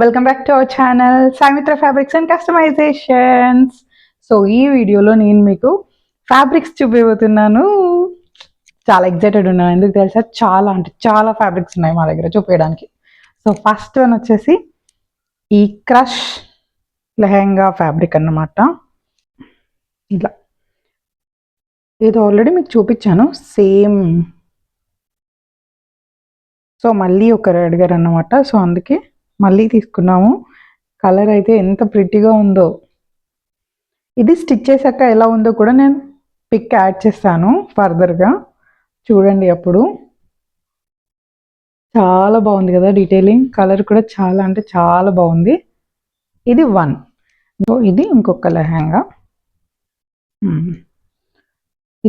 Welcome back to our channel Saimitra fabrics and customizations. So ఈ వీడియోలో నేను మీకు ఫ్యాబ్రిక్స్ చూపించబోతున్నాను. చాలా ఎక్సైటెడ్ ఉన్నాను. ఎందుకు తెలుసా, చాలా అంటే చాలా ఫ్యాబ్రిక్స్ ఉన్నాయి మా దగ్గర చూపించడానికి. సో ఫస్ట్ వన్ వచ్చేసి ఈ క్రష్ లెహెంగా ఫ్యాబ్రిక్ అన్నమాట. ఇట్లా ఇది ఆల్రెడీ మీకు చూపించాను సేమ్. సో మళ్ళీ ఒకరు అడిగారు అన్నమాట. సో అందుకే మళ్ళీ తీసుకున్నాము. కలర్ అయితే ఎంత ప్రిటీగా ఉందో. ఇది స్టిచ్ చేశాక ఎలా ఉందో కూడా నేను పిక్ యాడ్ చేస్తాను ఫర్దర్గా, చూడండి. అప్పుడు చాలా బాగుంది కదా డీటెయిలింగ్. కలర్ కూడా చాలా అంటే చాలా బాగుంది. ఇది వన్. ఇది ఇంకొక లెహంగా.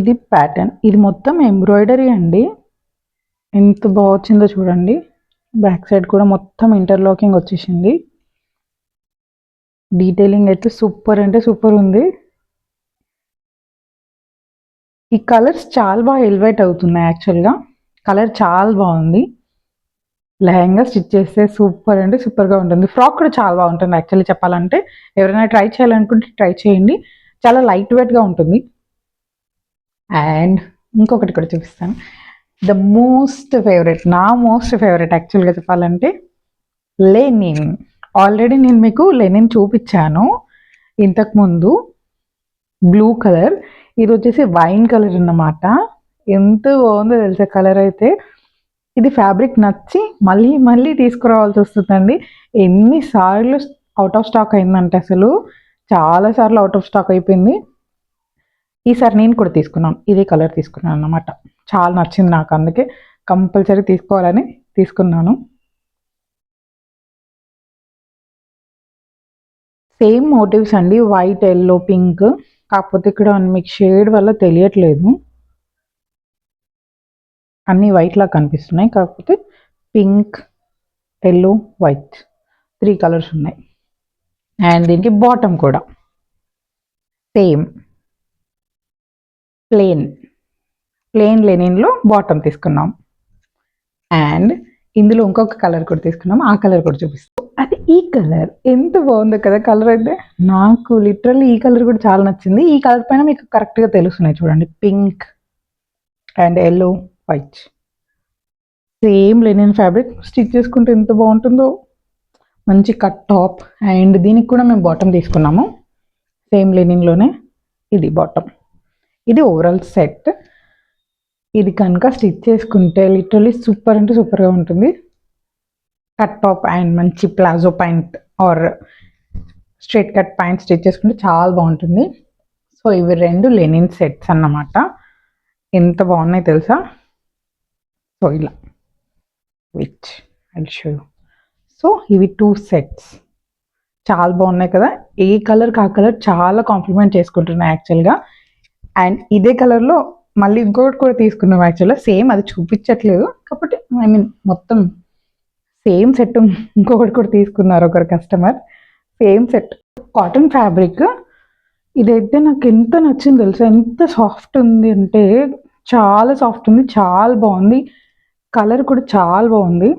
ఇది ప్యాటర్న్. ఇది మొత్తం ఎంబ్రాయిడరీ అండి. ఎంత బాగా వచ్చిందో చూడండి. బ్యాక్ సైడ్ కూడా మొత్తం ఇంటర్లాకింగ్ వచ్చేసింది. డీటెయిలింగ్ అయితే సూపర్ అంటే సూపర్ ఉంది. ఈ కలర్స్ చాలా బాగా ఎలివేట్ అవుతున్నాయి. యాక్చువల్గా కలర్ చాలా బాగుంది. లెహంగా స్టిచ్ చేస్తే సూపర్ అంటే సూపర్గా ఉంటుంది. ఫ్రాక్ కూడా చాలా బాగుంటుంది. యాక్చువల్లీ చెప్పాలంటే ఎవరైనా ట్రై చేయాలనుకుంటే ట్రై చేయండి. చాలా లైట్ వెయిట్గా ఉంటుంది. అండ్ ఇంకొకటి కూడా చూపిస్తాను. ద మోస్ట్ ఫేవరెట్, నా మోస్ట్ ఫేవరెట్ యాక్చువల్గా చెప్పాలంటే లెనిన్. ఆల్రెడీ నేను మీకు లెనిన్ చూపించాను ఇంతకుముందు. బ్లూ కలర్, ఇది వచ్చేసి వైన్ కలర్ అన్నమాట. ఎంత బాగుందో తెలుసా కలర్ అయితే. ఇది ఫ్యాబ్రిక్ నచ్చి మళ్ళీ మళ్ళీ తీసుకురావాల్సి వస్తుందండి. ఎన్నిసార్లు అవుట్ ఆఫ్ స్టాక్ అయిందంటే అసలు చాలాసార్లు అవుట్ ఆఫ్ స్టాక్ అయిపోయింది. ఈసారి నేను కూడా తీసుకున్నాను, ఇదే కలర్ తీసుకున్నాను అన్నమాట. చాలా నచ్చింది నాకు, అందుకే కంపల్సరీ తీసుకోవాలని తీసుకున్నాను. సేమ్ మోటివ్స్ అండి, వైట్, ఎల్లో, పింక్. కాకపోతే ఇక్కడ మీకు షేడ్ వల్ల తెలియట్లేదు, అన్నీ వైట్ లా కనిపిస్తున్నాయి. కాకపోతే పింక్, ఎల్లో, వైట్ 3 కలర్స్ ఉన్నాయి. అండ్ దీనికి బాటమ్ కూడా సేమ్ ప్లెయిన్ లెనిన్లో బాటమ్ తీసుకున్నాం. అండ్ ఇందులో ఇంకొక కలర్ కూడా తీసుకున్నాం. ఆ కలర్ కూడా చూపిస్తాం. అది ఈ కలర్ ఎంత బాగుందో కదా. కలర్ అయితే నాకు లిటరల్లీ ఈ కలర్ కూడా చాలా నచ్చింది. ఈ కలర్ పైన మీకు కరెక్ట్గా తెలుస్తున్నాయి చూడండి, pink and yellow, white. Same linen fabric stitch చేసుకుంటే ఎంత బాగుంటుందో. మంచి కట్ టాప్. అండ్ దీనికి కూడా మేము బాటమ్ తీసుకున్నాము సేమ్ లెనిన్లోనే. ఇది బాటమ్. ఇది ఓవరాల్ సెట్. ఇది కనుక స్టిచ్ చేసుకుంటే లిటరల్లీ సూపర్ అంటే సూపర్గా ఉంటుంది. కట్ టాప్ అండ్ మంచి palazzo pant or straight cut pant stitch చేసుకుంటే చాలా బాగుంటుంది. సో ఇవి 2 లెనిన్ సెట్స్ అన్నమాట. ఎంత బాగున్నాయి తెలుసా. సో ఇలా which I'll show you. So ఇవి 2 సెట్స్ చాలా బాగున్నాయి కదా. ఏ కలర్ ఆ కలర్ చాలా కాంప్లిమెంట్ చేసుకుంటున్నాయి యాక్చువల్గా. అండ్ ఇదే కలర్లో మళ్ళీ ఇంకొకటి కూడా తీసుకున్నాం యాక్చువల్గా. సేమ్ అది చూపించట్లేదు కాబట్టి ఐ మీన్ మొత్తం సేమ్ సెట్ ఇంకొకటి కూడా తీసుకున్నారు ఒకరు customer. Same set cotton fabric. ఇదైతే నాకు ఎంత నచ్చింది తెలుసా. ఎంత సాఫ్ట్ ఉంది అంటే చాలా సాఫ్ట్ ఉంది, చాలా బాగుంది. కలర్ కూడా చాలా బాగుంది.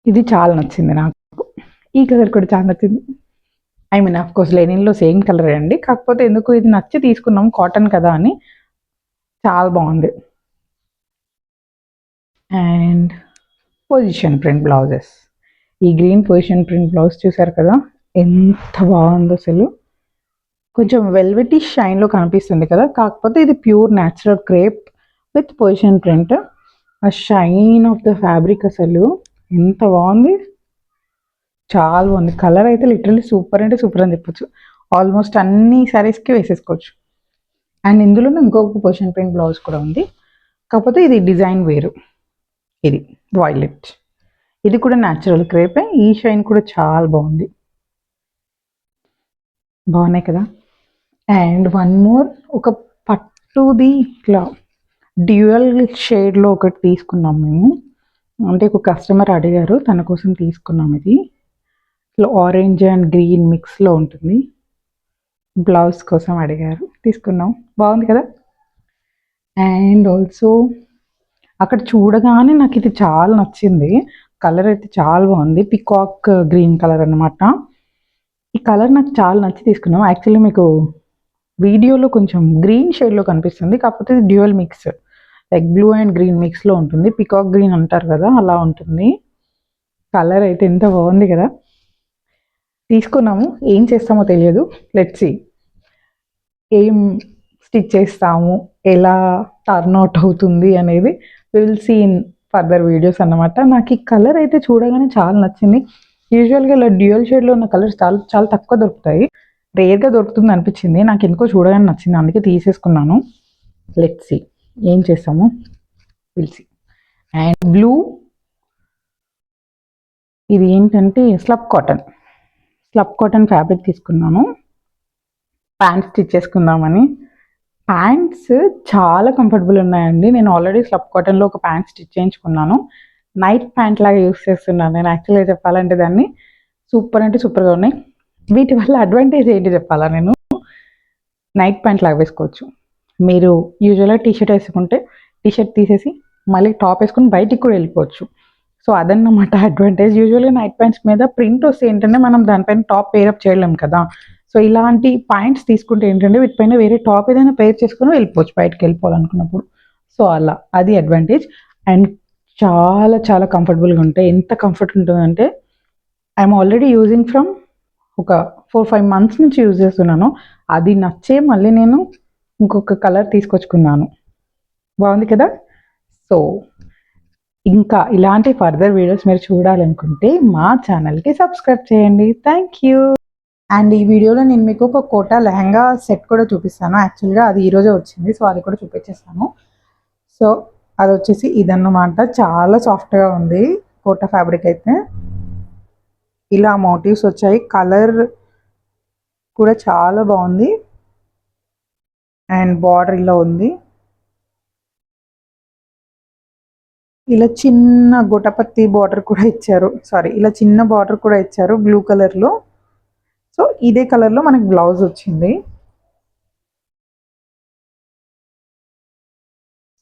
ఇది చాలా నచ్చింది నాకు. ఈ కలర్ కూడా చాలా నచ్చింది. ఐ మీన్ ఆఫ్ కోర్స్ లెనిన్లో సేమ్ కలర్ అండి, కాకపోతే ఎందుకు ఇది నచ్చి తీసుకున్నాం కాటన్ కదా అని. చాలా బాగుంది. And position print blouses. ఈ గ్రీన్ పొజిషన్ ప్రింట్ బ్లౌజ్ చూసారు కదా, ఎంత బాగుందో అసలు. కొంచెం వెల్వెటీ షైన్లో కనిపిస్తుంది కదా, కాకపోతే ఇది pure natural crepe with position print. ఆ షైన్ ఆఫ్ ద ఫ్యాబ్రిక్ అసలు ఎంత బాగుంది, చాలా బాగుంది. కలర్ అయితే లిటరల్లీ సూపర్ అంటే సూపర్ అని చెప్పొచ్చు. ఆల్మోస్ట్ అన్ని శారీస్కి వేసేసుకోవచ్చు. అండ్ ఇందులోనే ఇంకొక పొజిషన్ ప్రింట్ బ్లౌజ్ కూడా ఉంది, కాకపోతే ఇది డిజైన్ వేరు. ఇది వాయిలెట్. ఇది కూడా న్యాచురల్ క్రేపే. ఈ షైన్ కూడా చాలా బాగుంది. బాగున్నాయి కదా. అండ్ వన్ మోర్, ఒక పట్టుది ఇట్లా డ్యూయల్ షేడ్లో ఒకటి తీసుకున్నాం మేము. అంటే ఒక కస్టమర్ అడిగారు, తన కోసం తీసుకున్నాం. ఇది ఇట్లా ఆరెంజ్ అండ్ గ్రీన్ మిక్స్లో ఉంటుంది. బ్లౌజ్ కోసం అడిగారు, తీసుకున్నాం. బాగుంది కదా. అండ్ ఆల్సో అక్కడ చూడగానే నాకు ఇది చాలా నచ్చింది. కలర్ అయితే చాలా బాగుంది. పికాక్ గ్రీన్ కలర్ అనమాట. ఈ కలర్ నాకు చాలా నచ్చి తీసుకున్నాం. యాక్చువల్లీ మీకు వీడియోలో కొంచెం గ్రీన్ షేడ్లో కనిపిస్తుంది, కాకపోతే dual mix, like blue and green మిక్స్లో ఉంటుంది. పికాక్ గ్రీన్ అంటారు కదా, అలా ఉంటుంది. కలర్ అయితే ఎంత బాగుంది కదా. తీసుకున్నాము, ఏం చేస్తామో తెలియదు. లెట్స్ సీ ఏం స్టిచ్ చేస్తాము, ఎలా టర్న్ అవుట్ అవుతుంది అనేది will see in further videos అన్నమాట. నాకు ఈ కలర్ అయితే చూడగానే చాలా నచ్చింది. యూజువల్గా ఇలా డ్యూయల్ షేడ్లో ఉన్న కలర్స్ చాలా చాలా తక్కువ దొరుకుతాయి, రేర్గా దొరుకుతుంది అనిపించింది. నాకు ఎందుకో చూడగానే నచ్చింది, అందుకే తీసేసుకున్నాను. లెట్స్ సీ ఏం చేస్తాము, విల్ సీ. అండ్ బ్లూ, ఇది ఏంటంటే స్లబ్ కాటన్ ఫ్యాబ్రిక్ తీసుకున్నాను ప్యాంట్స్ స్టిచ్ చేసుకుందామని. ప్యాంట్స్ చాలా కంఫర్టబుల్ ఉన్నాయండి. నేను ఆల్రెడీ స్లబ్ కాటన్లో ఒక ప్యాంట్ స్టిచ్ చేయించుకున్నాను. నైట్ ప్యాంట్ లాగా యూస్ చేస్తున్నాను నేను. యాక్చువల్గా చెప్పాలంటే దాన్ని సూపర్ అంటే సూపర్గా ఉన్నాయి. వీటి వల్ల అడ్వాంటేజ్ ఏంటి చెప్పాలా, నేను నైట్ ప్యాంట్ లాగా వేసుకోవచ్చు. మీరు యూజువల్గా టీషర్ట్ వేసుకుంటే టీషర్ట్ తీసేసి మళ్ళీ టాప్ వేసుకుని బయటికి కూడా వెళ్ళిపోవచ్చు. సో అదన్నమాట అడ్వాంటేజ్. యూజువల్గా నైట్ ప్యాంట్స్ మీద ప్రింట్ వస్తే ఏంటంటే మనం దానిపైన టాప్ పేరప్ చేయలేం కదా. సో ఇలాంటి ప్యాంట్స్ తీసుకుంటే ఏంటంటే వీటిపైన వేరే టాప్ ఏదైనా పేర్ చేసుకుని వెళ్ళిపోవచ్చు బయటకు వెళ్ళిపోవాలనుకున్నప్పుడు. సో అలా అది అడ్వాంటేజ్. అండ్ చాలా చాలా కంఫర్టబుల్గా ఉంటాయి. ఎంత కంఫర్ట్ ఉంటుందంటే ఐఎమ్ ఆల్రెడీ యూజింగ్ ఫ్రమ్ ఒక 4-5 మంత్స్ నుంచి యూజ్ చేస్తున్నాను. అది నచ్చే మళ్ళీ నేను ఇంకొక కలర్ తీసుకొచ్చుకున్నాను. బాగుంది కదా. సో ఇంకా ఇలాంటి ఫర్దర్ వీడియోస్ మీరు చూడాలనుకుంటే మా ఛానల్కి సబ్స్క్రైబ్ చేయండి. Thank you. అండ్ ఈ వీడియోలో నేను మీకు ఒక కోటా లెహంగా సెట్ కూడా చూపిస్తాను. యాక్చువల్గా అది ఈరోజే వచ్చింది, సో అది కూడా చూపించేస్తాను. సో అది వచ్చేసి ఇదన్నమాట. చాలా సాఫ్ట్గా ఉంది కోటా ఫ్యాబ్రిక్ అయితే. ఇలా మోటివ్స్ వచ్చాయి, కలర్ కూడా చాలా బాగుంది. అండ్ బార్డర్ ఇలా ఉంది, ఇలా చిన్న గొటపత్తి బార్డర్ కూడా ఇచ్చారు. సారీ, ఇలా చిన్న బార్డర్ కూడా ఇచ్చారు బ్లూ కలర్లో. సో ఇదే కలర్లో మనకి బ్లౌజ్ వచ్చింది.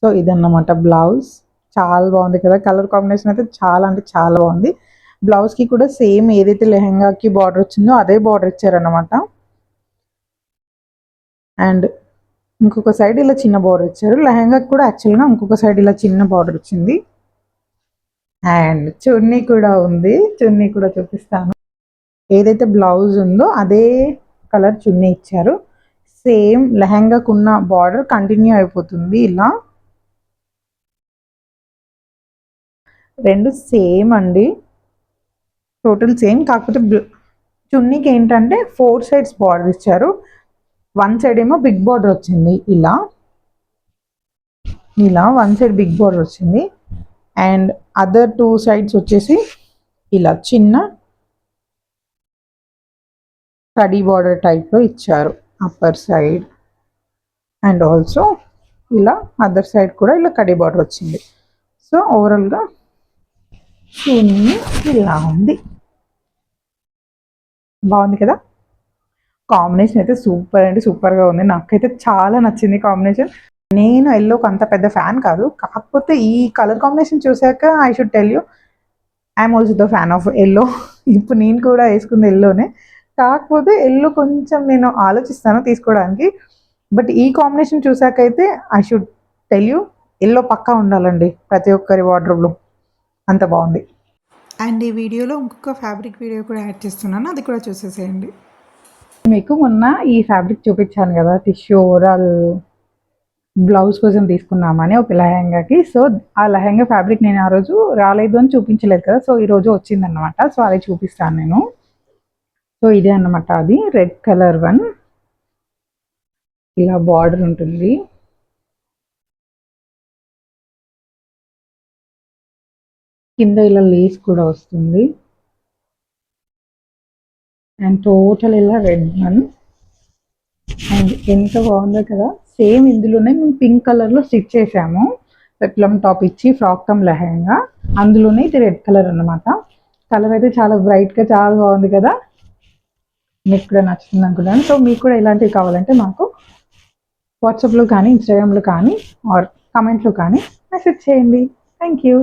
సో ఇదన్నమాట బ్లౌజ్. చాలా బాగుంది కదా, కలర్ కాంబినేషన్ అయితే చాలా అంటే చాలా బాగుంది. బ్లౌజ్కి కూడా సేమ్ ఏదైతే లెహంగాకి బార్డర్ వచ్చిందో అదే బార్డర్ ఇచ్చారన్నమాట. అండ్ ఇంకొక సైడ్ ఇలా చిన్న బార్డర్ ఇచ్చారు. లెహంగాకి కూడా యాక్చువల్గా ఇంకొక సైడ్ ఇలా చిన్న బార్డర్ వచ్చింది. అండ్ చున్నీ కూడా ఉంది, చున్నీ కూడా చూపిస్తాను. ఏదైతే బ్లౌజ్ ఉందో అదే కలర్ చున్నీ ఇచ్చారు. సేమ్ లెహంగాకు ఉన్న బార్డర్ కంటిన్యూ అయిపోతుంది. ఇలా రెండు సేమ్ అండి, టోటల్ సేమ్. కాకపోతే చున్నీకి ఏంటంటే 4 sides బార్డర్ ఇచ్చారు. 1 side ఏమో బిగ్ బార్డర్ వచ్చింది. ఇలా 1 side బిగ్ బార్డర్ వచ్చింది. అండ్ అదర్ 2 sides వచ్చేసి ఇలా చిన్న కడీ బార్డర్ టైప్లో ఇచ్చారు అప్పర్ సైడ్. అండ్ ఆల్సో ఇలా అదర్ సైడ్ కూడా ఇలా కడీ బార్డర్ వచ్చింది. సో ఓవరాల్గా చున్నీ ఇలా ఉంది. బాగుంది కదా. కాంబినేషన్ అయితే సూపర్ అంటే సూపర్గా ఉంది. నాకైతే చాలా నచ్చింది కాంబినేషన్. నేను ఎల్లోకి అంత పెద్ద ఫ్యాన్ కాదు, కాకపోతే ఈ కలర్ కాంబినేషన్ చూసాక I should tell you I'm also the fan of yellow. ఇప్పుడు నేను కూడా వేసుకుంది ఎల్లోనే, కాకపోతే ఎల్లో కొంచెం నేను ఆలోచిస్తాను తీసుకోవడానికి. బట్ ఈ కాంబినేషన్ చూసాకైతే I should tell you yellow పక్కా ఉండాలండి ప్రతి ఒక్కరి వార్డ్రోబ్లో, అంత బాగుంది. అండ్ ఈ వీడియోలో ఇంకొక ఫ్యాబ్రిక్ వీడియో కూడా యాడ్ చేస్తున్నాను, అది కూడా చూసేసేయండి. మీకు మొన్న ఈ ఫ్యాబ్రిక్ చూపించాను కదా, టిష్యూ ఓవరాల్ బ్లౌజ్ కోసం తీసుకున్నామని ఒక లెహంగాకి. సో ఆ లెహంగా ఫ్యాబ్రిక్ నేను ఆ రోజు రాలేదు అని చూపించలేదు కదా, సో ఈరోజు వచ్చిందనమాట. సో అది చూపిస్తాను నేను. సో ఇదే అన్నమాట, అది రెడ్ కలర్ వన్. ఇలా బార్డర్ ఉంటుంది, కింద ఇలా లేస్ కూడా వస్తుంది. అండ్ టోటల్ ఇలా రెడ్ వన్. అండ్ ఎంత బాగుందో కదా. సేమ్ ఇందులోనే మేము పింక్ కలర్లో స్టిచ్ చేసాము, పెప్లం టాప్ ఇచ్చి ఫ్రాక్ కమ్ లెహంగా. అందులోనే ఇది రెడ్ కలర్ అన్నమాట. కలర్ అయితే చాలా బ్రైట్గా చాలా బాగుంది కదా. మీకు కూడా నచ్చుతుంది అనుకుంటాను. సో మీకు కూడా ఇలాంటివి కావాలంటే మాకు వాట్సాప్లో కానీ ఇన్స్టాగ్రామ్లో కానీ ఆర్ కమెంట్లో కానీ మెసేజ్ చేయండి. Thank you.